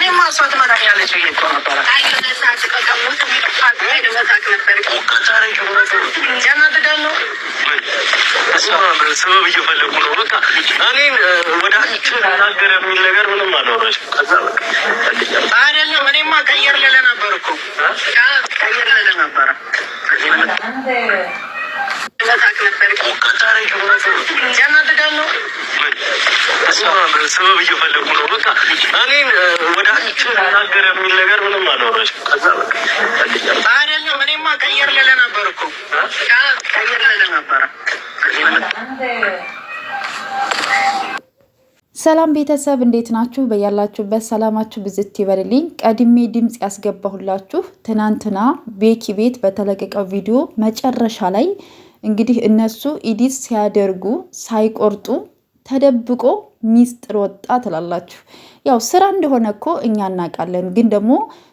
እኔ ማስዋት ማለት ያለች እኮ ነበር። ሰበብ እየፈለጉ ነው። በቃ እኔን ወደ አንቺ ናገር የሚል ነገር ምንም አላወራሽም። ከዛ አይደለም እኔማ ቀየር ልልህ ነበር እኮ ቀየር ልልህ ነበረ። ሰበብ እየፈለጉ ነው። በቃ እኔን ወደ አንቺ ናገር የሚል ነገር ምንም አላወራሽም። ከዛ አይደለም እኔማ ቀየር ልልህ ነበር እኮ ቀየር ልልህ ነበረ። ሰላም ቤተሰብ እንዴት ናችሁ? በያላችሁበት ሰላማችሁ ብዝት ይበልልኝ። ቀድሜ ድምጽ ያስገባሁላችሁ ትናንትና ቤኪ ቤት በተለቀቀው ቪዲዮ መጨረሻ ላይ እንግዲህ እነሱ ኢዲት ሲያደርጉ ሳይቆርጡ ተደብቆ ሚስጥር ወጣ ትላላችሁ። ያው ስራ እንደሆነ እኮ እኛ እናውቃለን፣ ግን ደግሞ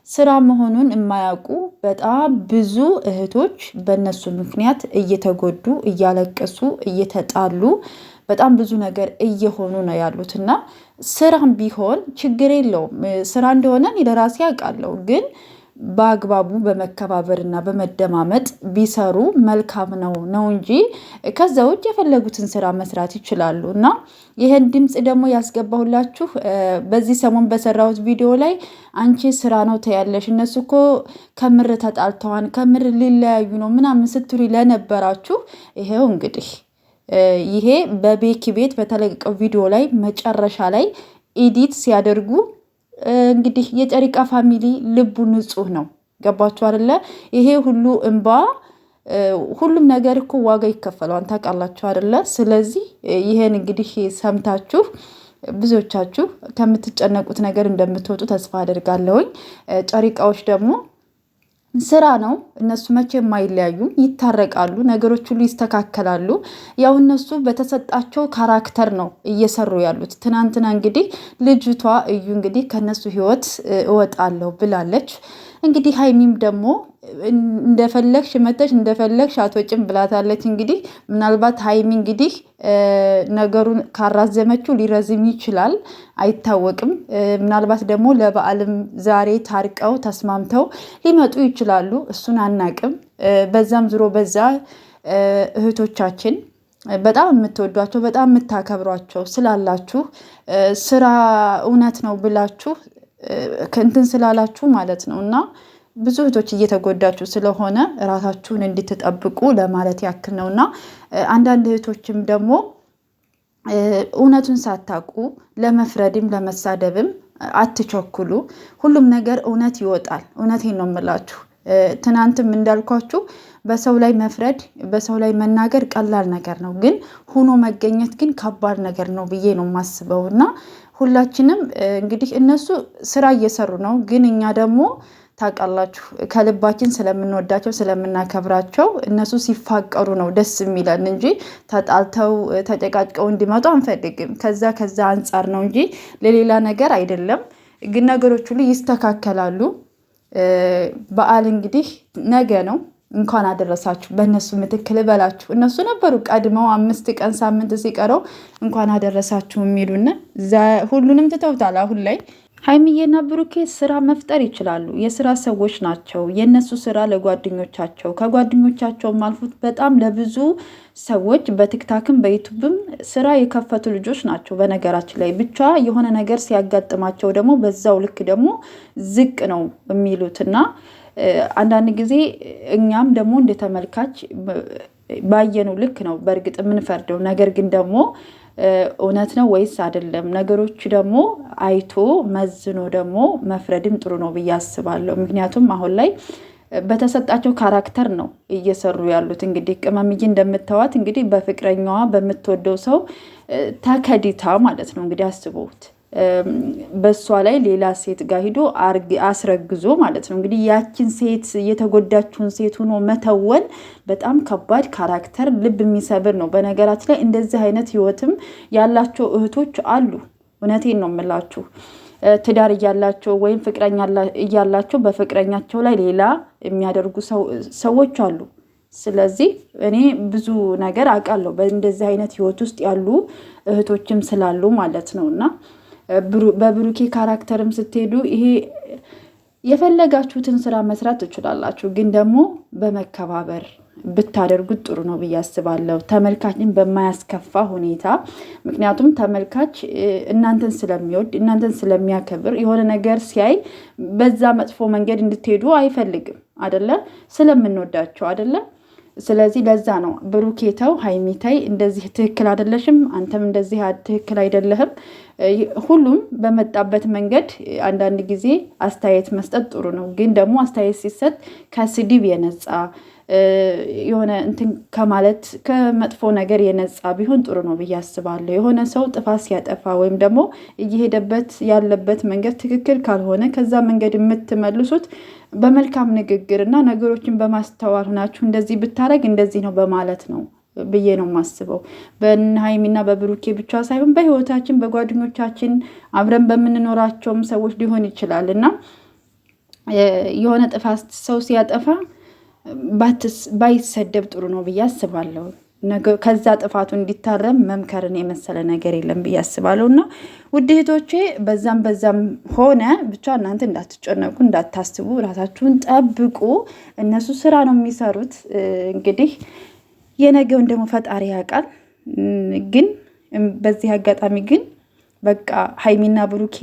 ስራ መሆኑን የማያውቁ በጣም ብዙ እህቶች በእነሱ ምክንያት እየተጎዱ እያለቀሱ እየተጣሉ በጣም ብዙ ነገር እየሆኑ ነው ያሉት። እና ስራም ቢሆን ችግር የለውም። ስራ እንደሆነ እኔ ለራሴ ያውቃለሁ፣ ግን በአግባቡ በመከባበርና በመደማመጥ ቢሰሩ መልካም ነው እንጂ ከዛ ውጭ የፈለጉትን ስራ መስራት ይችላሉ። እና ይህን ድምፅ ደግሞ ያስገባሁላችሁ በዚህ ሰሞን በሰራሁት ቪዲዮ ላይ አንቺ ስራ ነው ተያለሽ፣ እነሱ እኮ ከምር ተጣልተዋን ከምር ሊለያዩ ነው ምናምን ስትሪ ለነበራችሁ ይሄው እንግዲህ ይሄ በቤኪ ቤት በተለቀቀው ቪዲዮ ላይ መጨረሻ ላይ ኤዲት ሲያደርጉ እንግዲህ የጨሪቃ ፋሚሊ ልቡ ንጹህ ነው። ገባችሁ አይደለ? ይሄ ሁሉ እንባ ሁሉም ነገር እኮ ዋጋ ይከፈለዋል። ታውቃላችሁ አይደለ? ስለዚህ ይሄን እንግዲህ ሰምታችሁ ብዙዎቻችሁ ከምትጨነቁት ነገር እንደምትወጡ ተስፋ አደርጋለሁኝ። ጨሪቃዎች ደግሞ ስራ ነው። እነሱ መቼም አይለያዩም፣ ይታረቃሉ፣ ነገሮች ሁሉ ይስተካከላሉ። ያው እነሱ በተሰጣቸው ካራክተር ነው እየሰሩ ያሉት። ትናንትና እንግዲህ ልጅቷ እዩ እንግዲህ ከነሱ ህይወት እወጣለሁ ብላለች። እንግዲህ ሀይሚም ደግሞ እንደፈለግሽ መተሽ እንደፈለግሽ አትወጭም ብላታለች። እንግዲህ ምናልባት ሀይሚ እንግዲህ ነገሩን ካራዘመችው ሊረዝም ይችላል፣ አይታወቅም። ምናልባት ደግሞ ለበዓልም ዛሬ ታርቀው ተስማምተው ሊመጡ ይችላሉ፣ እሱን አናቅም። በዛም ዝሮ በዛ እህቶቻችን በጣም የምትወዷቸው በጣም የምታከብሯቸው ስላላችሁ ስራ እውነት ነው ብላችሁ ከእንትን ስላላችሁ ማለት ነው። እና ብዙ እህቶች እየተጎዳችሁ ስለሆነ ራሳችሁን እንድትጠብቁ ለማለት ያክል ነው። እና አንዳንድ እህቶችም ደግሞ እውነቱን ሳታውቁ ለመፍረድም ለመሳደብም አትቸኩሉ። ሁሉም ነገር እውነት ይወጣል። እውነቴን ነው የምላችሁ። ትናንትም እንዳልኳችሁ በሰው ላይ መፍረድ በሰው ላይ መናገር ቀላል ነገር ነው፣ ግን ሆኖ መገኘት ግን ከባድ ነገር ነው ብዬ ነው የማስበው። እና ሁላችንም እንግዲህ እነሱ ስራ እየሰሩ ነው፣ ግን እኛ ደግሞ ታውቃላችሁ ከልባችን ስለምንወዳቸው ስለምናከብራቸው እነሱ ሲፋቀሩ ነው ደስ የሚለን እንጂ ተጣልተው ተጨቃጭቀው እንዲመጡ አንፈልግም። ከዛ አንጻር ነው እንጂ ለሌላ ነገር አይደለም። ግን ነገሮች ሁሉ ይስተካከላሉ። በዓል እንግዲህ ነገ ነው። እንኳን አደረሳችሁ። በእነሱ ምትክ ልበላችሁ። እነሱ ነበሩ ቀድመው 5 ቀን ሳምንት ሲቀረው እንኳን አደረሳችሁ የሚሉና ሁሉንም ትተውታል። አሁን ላይ ሀይሚዬና ብሩኬ ስራ መፍጠር ይችላሉ። የስራ ሰዎች ናቸው። የእነሱ ስራ ለጓደኞቻቸው ከጓደኞቻቸውም አልፎት በጣም ለብዙ ሰዎች በቲክታክም በዩቱብም ስራ የከፈቱ ልጆች ናቸው። በነገራችን ላይ ብቻ የሆነ ነገር ሲያጋጥማቸው ደግሞ በዛው ልክ ደግሞ ዝቅ ነው የሚሉትና አንዳንድ ጊዜ እኛም ደግሞ እንደተመልካች ባየነው ልክ ነው በእርግጥ የምንፈርደው። ነገር ግን ደግሞ እውነት ነው ወይስ አይደለም ነገሮች ደግሞ አይቶ መዝኖ ደግሞ መፍረድም ጥሩ ነው ብዬ አስባለሁ። ምክንያቱም አሁን ላይ በተሰጣቸው ካራክተር ነው እየሰሩ ያሉት። እንግዲህ ቅመምዬ እንደምታዋት እንግዲህ በፍቅረኛዋ በምትወደው ሰው ተከዲታ ማለት ነው። እንግዲህ አስቡት በሷ ላይ ሌላ ሴት ጋር ሂዶ አስረግዞ ማለት ነው። እንግዲህ ያችን ሴት የተጎዳችውን ሴት ሆኖ መተወን በጣም ከባድ ካራክተር፣ ልብ የሚሰብር ነው። በነገራችን ላይ እንደዚህ አይነት ህይወትም ያላቸው እህቶች አሉ። እውነቴን ነው የምላችሁ። ትዳር እያላቸው ወይም ፍቅረኛ እያላቸው በፍቅረኛቸው ላይ ሌላ የሚያደርጉ ሰዎች አሉ። ስለዚህ እኔ ብዙ ነገር አውቃለሁ በእንደዚህ አይነት ህይወት ውስጥ ያሉ እህቶችም ስላሉ ማለት ነው። እና በብሩኬ ካራክተርም ስትሄዱ ይሄ የፈለጋችሁትን ስራ መስራት ትችላላችሁ፣ ግን ደግሞ በመከባበር ብታደርጉት ጥሩ ነው ብዬ አስባለሁ። ተመልካችን በማያስከፋ ሁኔታ። ምክንያቱም ተመልካች እናንተን ስለሚወድ እናንተን ስለሚያከብር የሆነ ነገር ሲያይ በዛ መጥፎ መንገድ እንድትሄዱ አይፈልግም አደለ? ስለምንወዳቸው አደለ? ስለዚህ ለዛ ነው ብሩኬተው ሀይሚታይ እንደዚህ ትክክል አይደለሽም፣ አንተም እንደዚህ ትክክል አይደለህም። ሁሉም በመጣበት መንገድ አንዳንድ ጊዜ አስተያየት መስጠት ጥሩ ነው፣ ግን ደግሞ አስተያየት ሲሰጥ ከስድብ የነጻ የሆነ እንትን ከማለት ከመጥፎ ነገር የነጻ ቢሆን ጥሩ ነው ብዬ አስባለሁ። የሆነ ሰው ጥፋት ሲያጠፋ ወይም ደግሞ እየሄደበት ያለበት መንገድ ትክክል ካልሆነ ከዛ መንገድ የምትመልሱት በመልካም ንግግር እና ነገሮችን በማስተዋል ሆናችሁ እንደዚህ ብታረግ እንደዚህ ነው በማለት ነው ብዬ ነው የማስበው። በሀይሚና በብሩኬ ብቻ ሳይሆን በህይወታችን በጓደኞቻችን አብረን በምንኖራቸውም ሰዎች ሊሆን ይችላል እና የሆነ ጥፋት ሰው ሲያጠፋ ባይሰደብ ጥሩ ነው ብዬ አስባለሁ። ከዛ ጥፋቱ እንዲታረም መምከርን የመሰለ ነገር የለም ብዬ አስባለሁ። እና ውድ እህቶቼ በዛም ሆነ ብቻ እናንተ እንዳትጨነቁ፣ እንዳታስቡ፣ ራሳችሁን ጠብቁ። እነሱ ስራ ነው የሚሰሩት። እንግዲህ የነገውን ደግሞ ፈጣሪ ያውቃል። ግን በዚህ አጋጣሚ ግን በቃ ሀይሚና ብሩኬ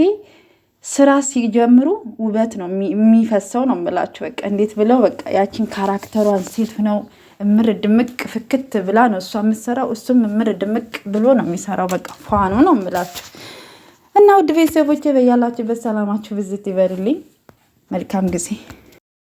ስራ ሲጀምሩ ውበት ነው የሚፈሰው ነው የምላቸው። በቃ እንዴት ብለው በቃ ያችን ካራክተሯን ሴት ነው እምር ድምቅ ፍክት ብላ ነው እሷ የምትሰራው፣ እሱም እምር ድምቅ ብሎ ነው የሚሰራው። በቃ ፏኑ ነው የምላቸው። እና ውድ ቤተሰቦቼ በያላችሁበት ሰላማችሁ ብዝት ይበልልኝ። መልካም ጊዜ